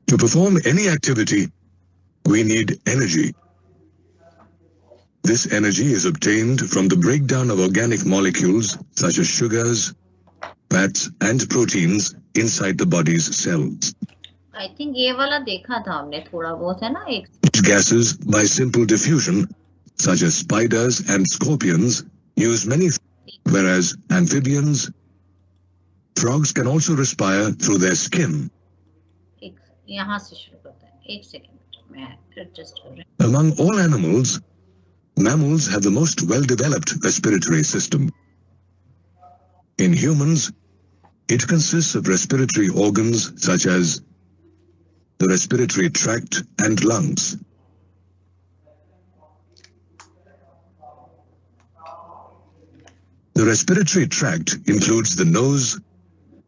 To perform any activity, we need energy. This energy is obtained from the breakdown of organic molecules such as sugars, fats and proteins inside the body's cells. I think ये वाला देखा था हमने थोड़ा बहुत है ना एक. Gases by simple diffusion, such as spiders and scorpions, use many, whereas amphibians, frogs can also respire through their skin. यहाँ से शुरू करते हैं. एक सेकंड मैं एडजस्ट कर रही हूँ. Among all animals, mammals have the most well-developed respiratory system. In humans, it consists of respiratory organs such as the respiratory tract and lungs. The respiratory tract includes the nose,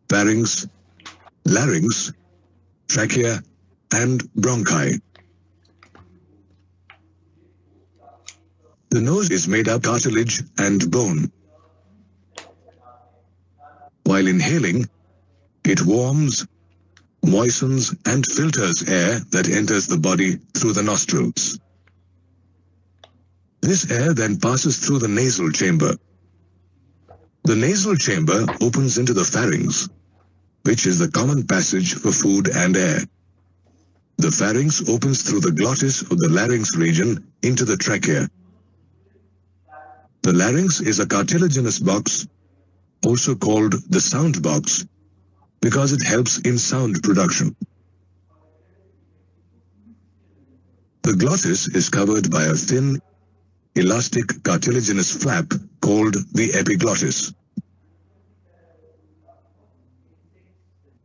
pharynx, larynx, trachea, and bronchi. The nose is made up of cartilage and bone. While inhaling, it warms, moistens, and filters air that enters the body through the nostrils. This air then passes through the nasal chamber. The nasal chamber opens into the pharynx, which is the common passage for food and air. The pharynx opens through the glottis of the larynx region into the trachea. The larynx is a cartilaginous box, also called the sound box, because it helps in sound production. The glottis is covered by a thin, elastic cartilaginous flap called the epiglottis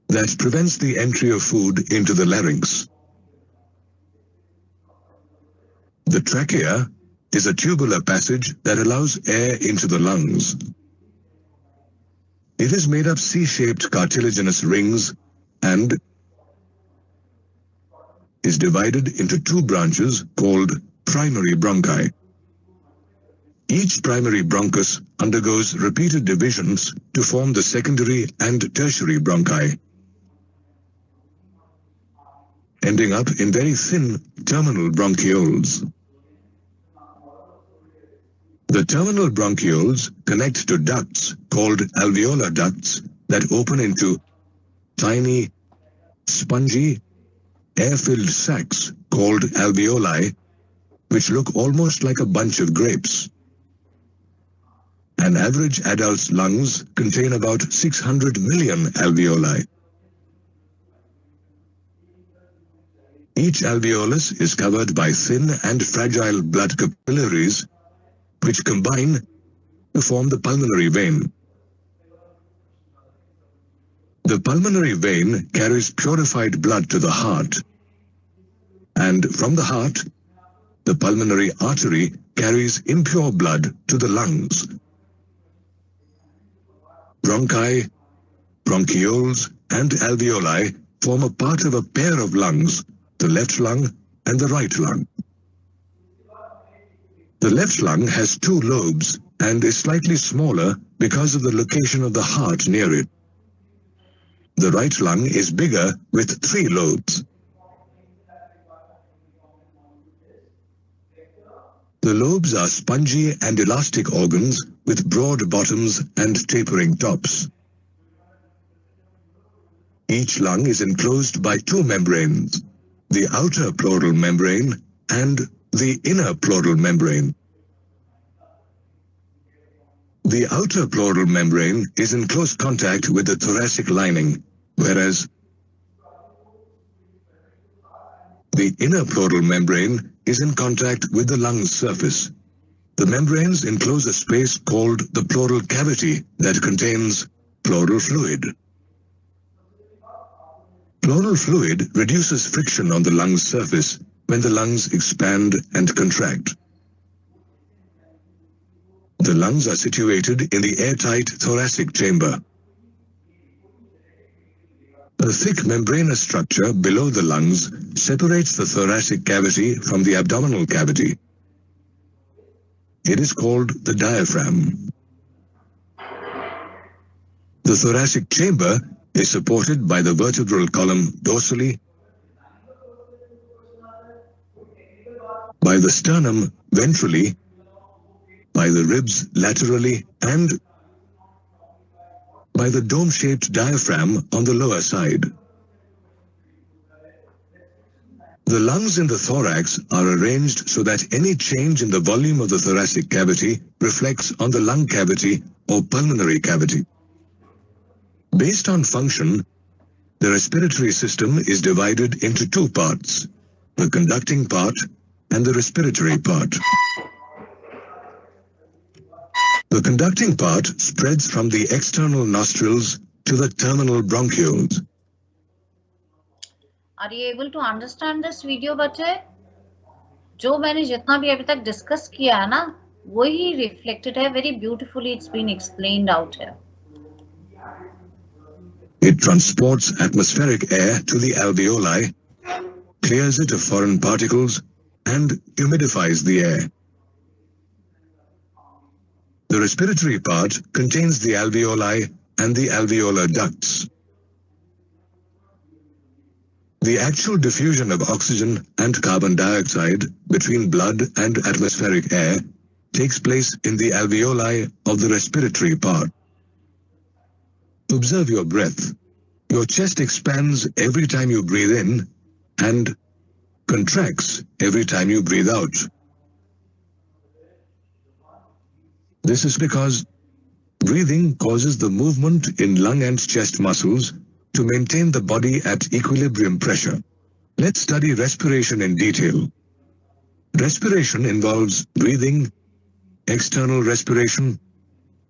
that prevents the entry of food into the larynx. The trachea is a tubular passage that allows air into the lungs. It is made of C-shaped cartilaginous rings and is divided into two branches called primary bronchi. Each primary bronchus undergoes repeated divisions to form the secondary and tertiary bronchi, ending up in very thin terminal bronchioles. The terminal bronchioles connect to ducts called alveolar ducts that open into tiny, spongy, air-filled sacs called alveoli, which look almost like a bunch of grapes. An average adult's lungs contain about 600 million alveoli. Each alveolus is covered by thin and fragile blood capillaries, which combine to form the pulmonary vein. The pulmonary vein carries purified blood to the heart, and from the heart, the pulmonary artery carries impure blood to the lungs. Bronchi, bronchioles, and alveoli form a part of a pair of lungs, the left lung and the right lung. The left lung has two lobes and is slightly smaller because of the location of the heart near it. The right lung is bigger with three lobes. The lobes are spongy and elastic organs with broad bottoms and tapering tops. Each lung is enclosed by two membranes, the outer pleural membrane and the inner pleural membrane. The outer pleural membrane is in close contact with the thoracic lining, whereas the inner pleural membrane is in contact with the lung surface. The membranes enclose a space called the pleural cavity that contains pleural fluid. Pleural fluid reduces friction on the lung surface when the lungs expand and contract. The lungs are situated in the airtight thoracic chamber. A thick membranous structure below the lungs separates the thoracic cavity from the abdominal cavity. It is called the diaphragm. The thoracic chamber is supported by the vertebral column dorsally by the sternum ventrally, by the ribs laterally, and by the dome-shaped diaphragm on the lower side. The lungs in the thorax are arranged so that any change in the volume of the thoracic cavity reflects on the lung cavity or pulmonary cavity. Based on function, the respiratory system is divided into two parts, the conducting part and the respiratory part. The conducting part spreads from the external nostrils to the terminal bronchioles. Are you able to understand this video, बच्चे? जो मैंने जितना भी अभी तक discuss किया है ना, वही रिफ्लेक्टेड है. Very beautifully it's been explained out here. It transports atmospheric air to the alveoli, clears it of foreign particles, and humidifies the air. The respiratory part contains the alveoli and the alveolar ducts. The actual diffusion of oxygen and carbon dioxide between blood and atmospheric air takes place in the alveoli of the respiratory part. Observe your breath. Your chest expands every time you breathe in and contracts every time you breathe out. This is because breathing causes the movement in lung and chest muscles to maintain the body at equilibrium pressure. Let's study respiration in detail. Respiration involves breathing, external respiration,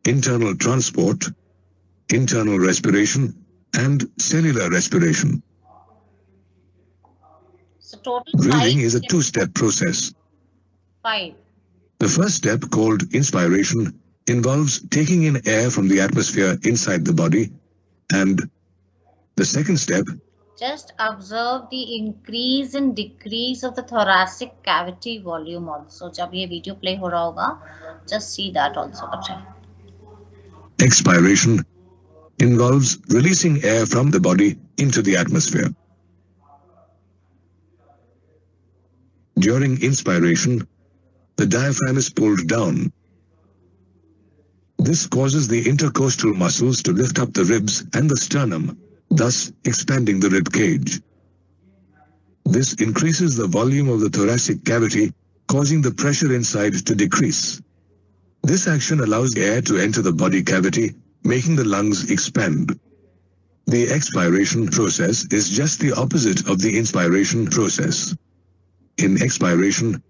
internal transport, internal respiration, and cellular respiration. So total Breathing 5 is a steps. two-step process. 5. The first step, called inspiration, involves taking in air from the atmosphere inside the body, and the second step, Just observe the increase and decrease of the thoracic cavity volume also. जब ये video play हो रहा होगा, just see that also, बच्चे. expiration, involves releasing air from the body into the atmosphere. During inspiration, the diaphragm is pulled down. This causes the intercostal muscles to lift up the ribs and the sternum, thus expanding the rib cage. This increases the volume of the thoracic cavity, causing the pressure inside to decrease. This action allows air to enter the body cavity, making the lungs expand. The expiration process is just the opposite of the inspiration process. In expiration,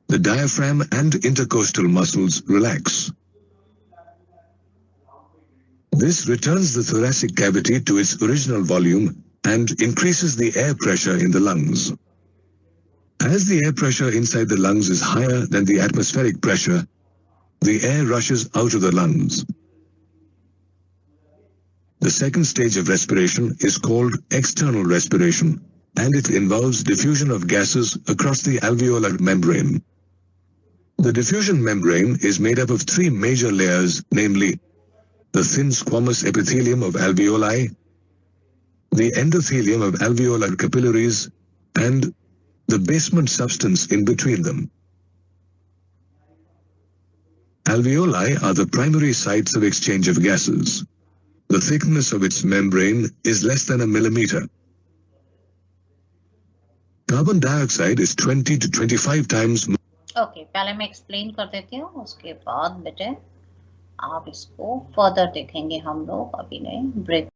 the diaphragm and intercostal muscles relax. This returns the thoracic cavity to its original volume and increases the air pressure in the lungs. As the air pressure inside the lungs is higher than the atmospheric pressure, the air rushes out of the lungs. The second stage of respiration is called external respiration, and it involves diffusion of gases across the alveolar membrane. The diffusion membrane is made up of three major layers, namely the thin squamous epithelium of alveoli, the endothelium of alveolar capillaries, and the basement substance in between them. Alveoli are the primary sites of exchange of gases. The thickness of its membrane is less than a millimeter. Carbon dioxide is 20 to 25 times more. Okay, पहले मैं explain कर देती हूँ, उसके बाद बेटे आप इसको further देखेंगे हम लोग. अभी नहीं, break.